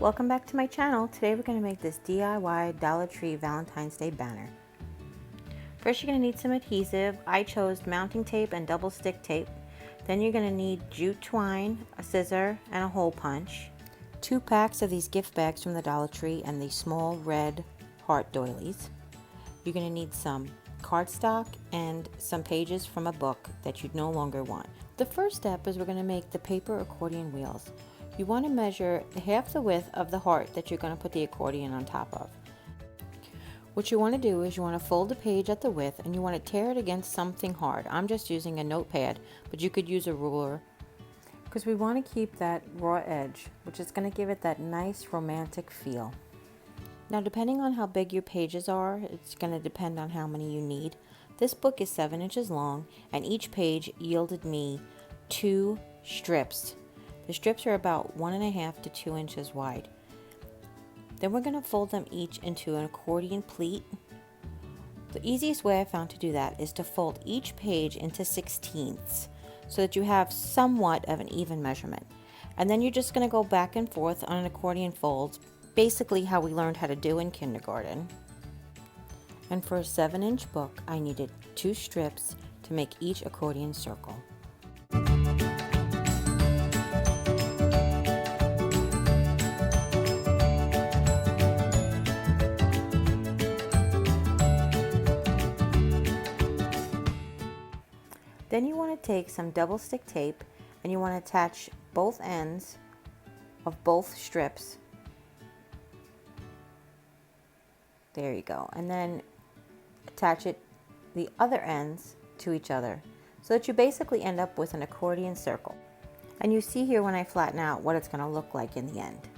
Welcome back to my channel. Today we're going to make this DIY Dollar Tree Valentine's Day banner. First you're going to need some adhesive. I chose mounting tape and double stick tape. Then you're going to need jute twine, a scissor, and a hole punch. 2 packs of these gift bags from the Dollar Tree and these small red heart doilies. You're going to need some cardstock and some pages from a book that you no longer want. The first step is we're going to make the paper accordion wheels. You want to measure half the width of the heart that you're going to put the accordion on top of. What you want to do is you want to fold the page at the width and you want to tear it against something hard. I'm just using a notepad, but you could use a ruler because we want to keep that raw edge, which is going to give it that nice romantic feel. Now, depending on how big your pages are, it's going to depend on how many you need. This book is 7 inches long and each page yielded me 2 strips. The strips are about 1.5 to 2 inches wide. Then we're going to fold them each into an accordion pleat. The easiest way I found to do that is to fold each page into 1/16ths so that you have somewhat of an even measurement. And then you're just going to go back and forth on an accordion fold, basically how we learned how to do in kindergarten. And for a 7-inch book, I needed 2 strips to make each accordion circle. Then you want to take some double stick tape and you want to attach both ends of both strips. There you go. And then attach the other ends to each other so that you basically end up with an accordion circle. And you see here when I flatten out what it's going to look like in the end.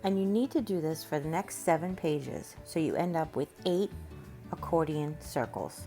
And you need to do this for the next 7 pages so you end up with 8 accordion circles.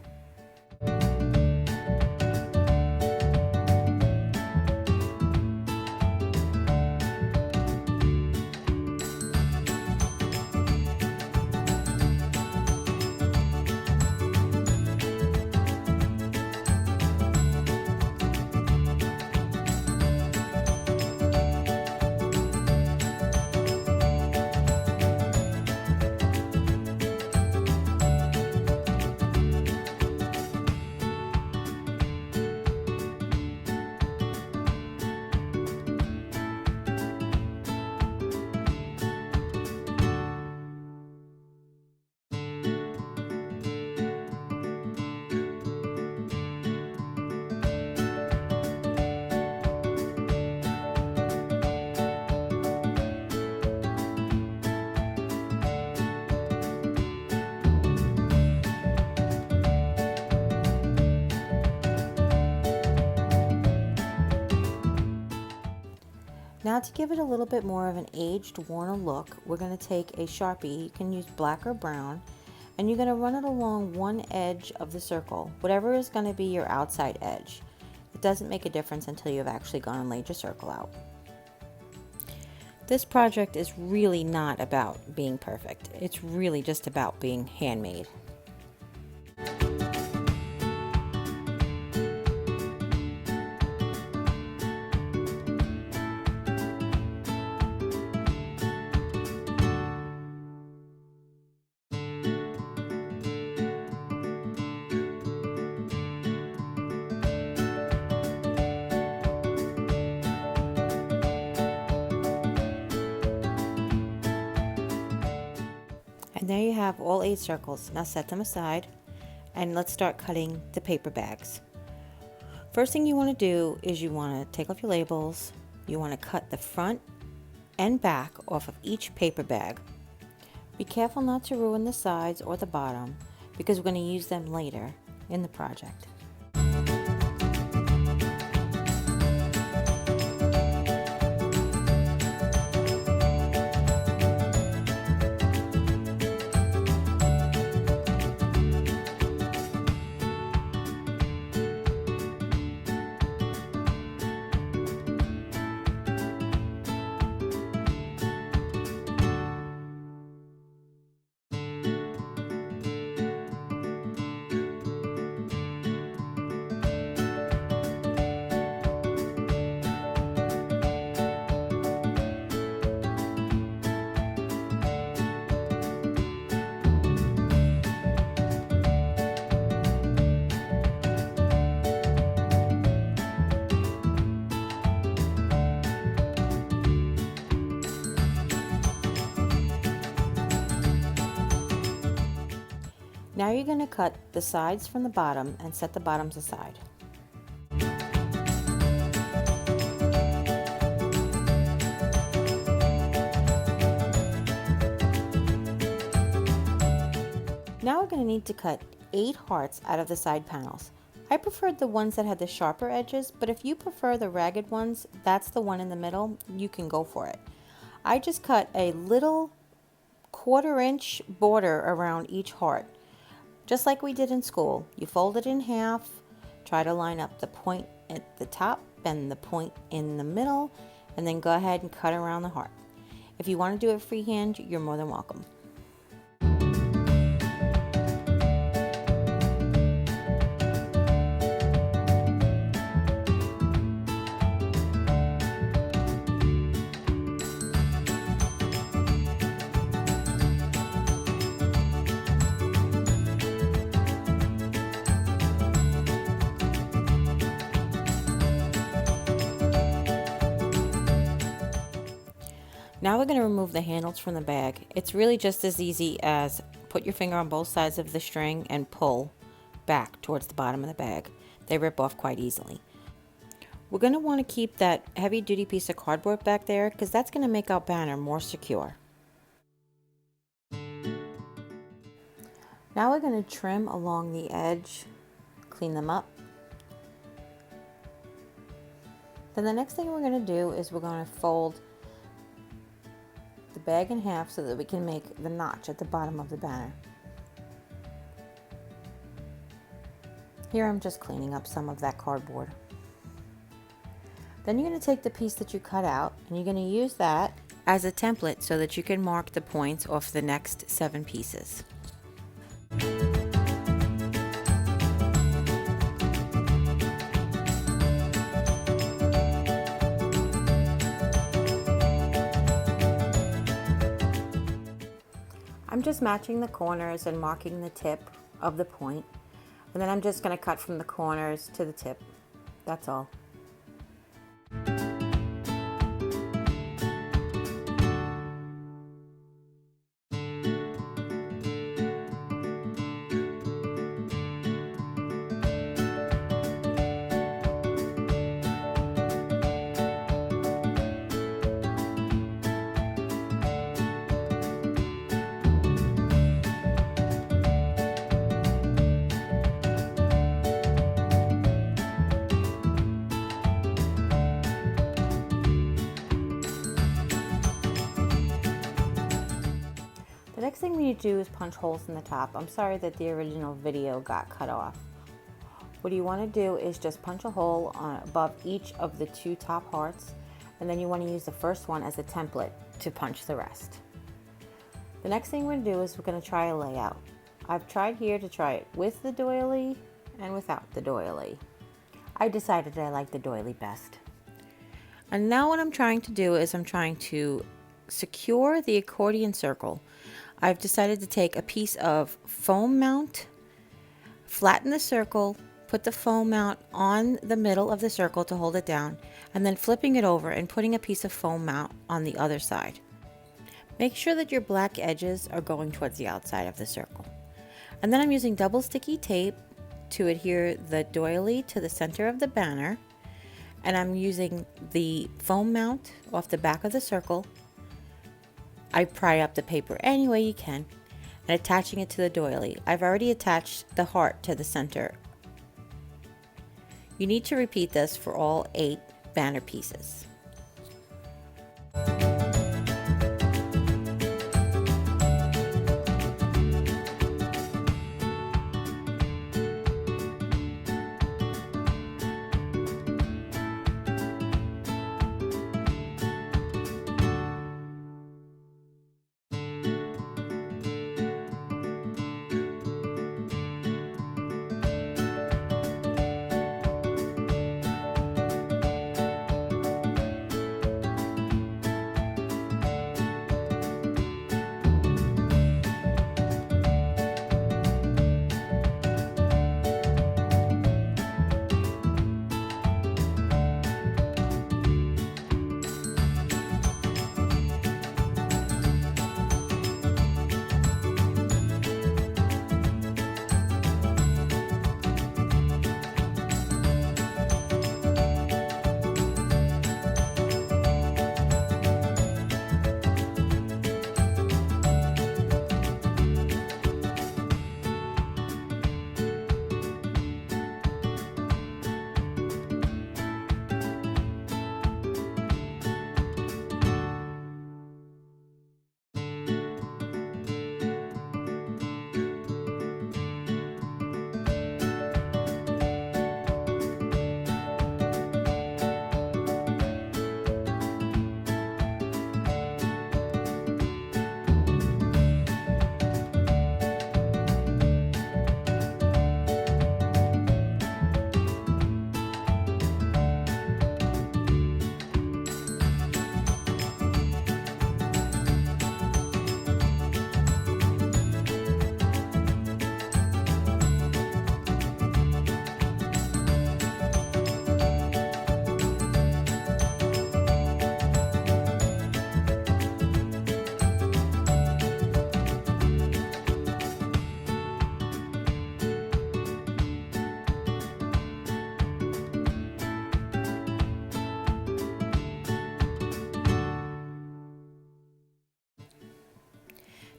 Now, to give it a little bit more of an aged, worn look, we're going to take a Sharpie. You can use black or brown, and you're going to run it along one edge of the circle, whatever is going to be your outside edge. It doesn't make a difference until you've actually gone and laid your circle out. This project is really not about being perfect. It's really just about being handmade. And there you have all 8 circles. Now set them aside and let's start cutting the paper bags. First thing you want to do is you want to take off your labels. You want to cut the front and back off of each paper bag. Be careful not to ruin the sides or the bottom because we're going to use them later in the project. Now you're going to cut the sides from the bottom and set the bottoms aside. Now we're going to need to cut 8 hearts out of the side panels. I preferred the ones that had the sharper edges, but if you prefer the ragged ones, that's the one in the middle, you can go for it. I just cut a little 1/4 inch border around each heart. Just like we did in school, you fold it in half, try to line up the point at the top and the point in the middle, and then go ahead and cut around the heart. If you want to do it freehand, you're more than welcome. Now we're going to remove the handles from the bag. It's really just as easy as put your finger on both sides of the string and pull back towards the bottom of the bag. They rip off quite easily. We're going to want to keep that heavy duty piece of cardboard back there because that's going to make our banner more secure. Now we're going to trim along the edge, clean them up. Then the next thing we're going to do is we're going to fold the bag in half so that we can make the notch at the bottom of the banner. Here I'm just cleaning up some of that cardboard. Then you're going to take the piece that you cut out and you're going to use that as a template so that you can mark the points off the next 7 pieces. I'm just matching the corners and marking the tip of the point, and then I'm just going to cut from the corners to the tip. That's all. The next thing we need to do is punch holes in the top. I'm sorry that the original video got cut off. What you want to do is just punch a hole above each of the 2 top hearts, and then you want to use the first one as a template to punch the rest. The next thing we're going to do is we're going to try a layout. I've tried here to try it with the doily and without the doily. I decided I like the doily best. And now what I'm trying to do is I'm trying to secure the accordion circle. I've decided to take a piece of foam mount, flatten the circle, put the foam mount on the middle of the circle to hold it down, and then flipping it over and putting a piece of foam mount on the other side. Make sure that your black edges are going towards the outside of the circle. And then I'm using double sticky tape to adhere the doily to the center of the banner, and I'm using the foam mount off the back of the circle. I pry up the paper any way you can and attaching it to the doily. I've already attached the heart to the center. You need to repeat this for all 8 banner pieces.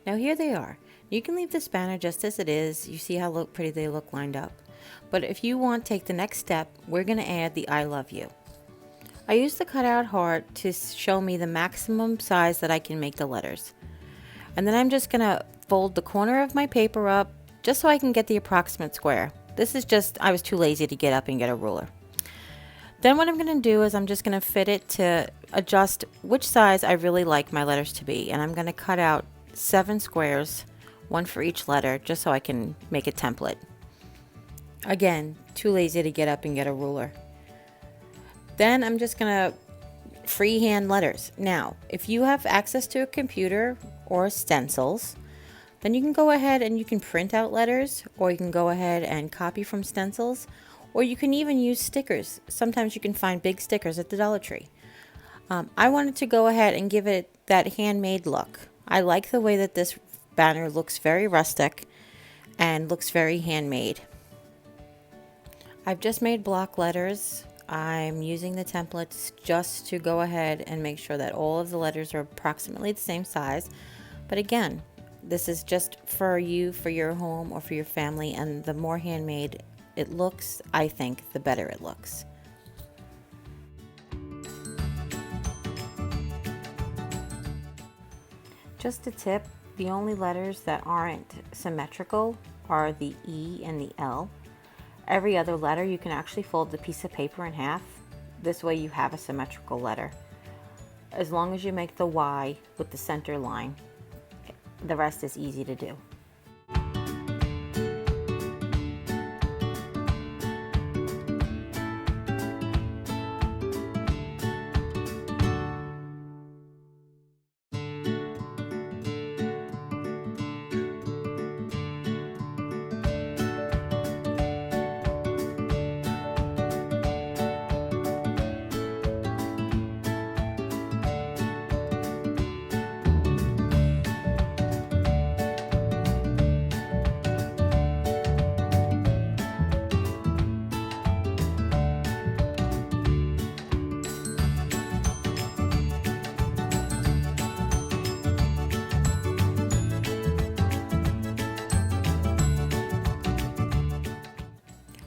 Now here they are. You can leave this banner just as it is. You see how pretty they look lined up. But if you want to take the next step, we're going to add the I love you. I used the cutout heart to show me the maximum size that I can make the letters. And then I'm just going to fold the corner of my paper up just so I can get the approximate square. This is just, I was too lazy to get up and get a ruler. Then what I'm going to do is I'm just going to fit it to adjust which size I really like my letters to be. And I'm going to cut out 7 squares, one for each letter, just so I can make a template. Again, too lazy to get up and get a ruler. Then I'm just going to freehand letters. Now, if you have access to a computer or stencils, then you can go ahead and you can print out letters, or you can go ahead and copy from stencils, or you can even use stickers. Sometimes you can find big stickers at the Dollar Tree. I wanted to go ahead and give it that handmade look. I like the way that this banner looks very rustic and looks very handmade. I've just made block letters. I'm using the templates just to go ahead and make sure that all of the letters are approximately the same size. But again, this is just for you, for your home, or for your family, and the more handmade it looks, I think, the better it looks. Just a tip, the only letters that aren't symmetrical are the E and the L. Every other letter you can actually fold the piece of paper in half. This way you have a symmetrical letter. As long as you make the Y with the center line, the rest is easy to do.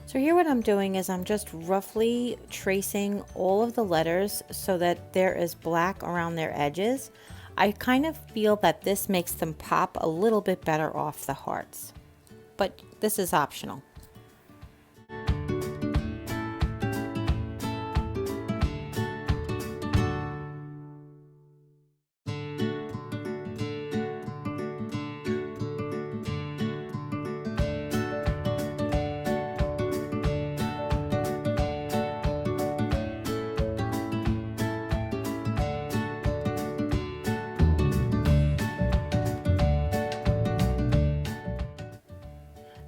So here what I'm doing is I'm just roughly tracing all of the letters so that there is black around their edges. I kind of feel that this makes them pop a little bit better off the hearts, but this is optional.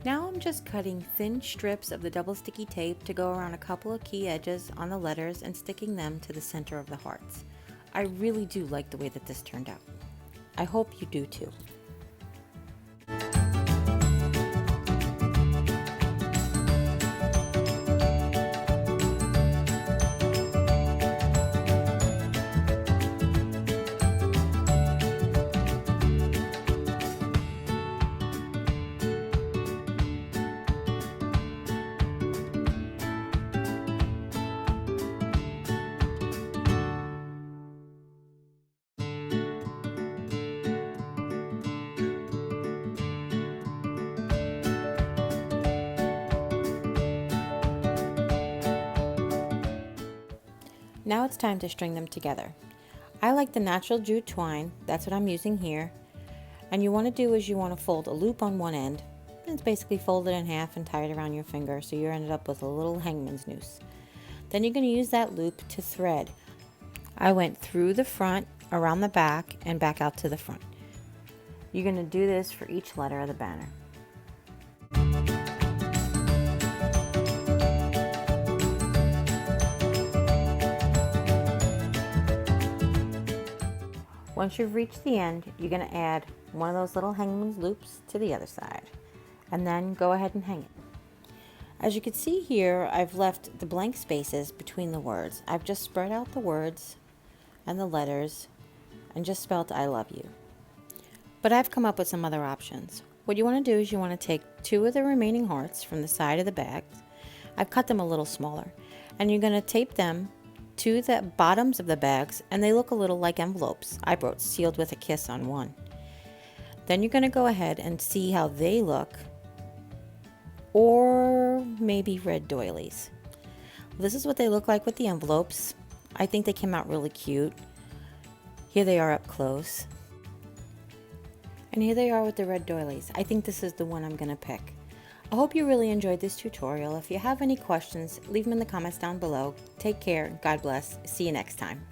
Now I'm just cutting thin strips of the double sticky tape to go around a couple of key edges on the letters and sticking them to the center of the hearts. I really do like the way that this turned out. I hope you do too. Now it's time to string them together. I like the natural jute twine, that's what I'm using here. And you want to do is you want to fold a loop on one end, and it's basically folded in half and tie it around your finger so you ended up with a little hangman's noose. Then you're going to use that loop to thread. I went through the front, around the back, and back out to the front. You're going to do this for each letter of the banner. Once you've reached the end, you're going to add one of those little hangman's loops to the other side, and then go ahead and hang it. As you can see here, I've left the blank spaces between the words. I've just spread out the words and the letters and just spelled I love you. But I've come up with some other options. What you want to do is you want to take 2 of the remaining hearts from the side of the bag. I've cut them a little smaller. And you're going to tape them to the bottoms of the bags, and they look a little like envelopes. I wrote sealed with a kiss on one. Then you're going to go ahead and see how they look, or maybe red doilies. This is what they look like with the envelopes. I think they came out really cute. Here they are up close. And here they are with the red doilies. I think this is the one I'm going to pick. I hope you really enjoyed this tutorial. If you have any questions, leave them in the comments down below. Take care. God bless. See you next time.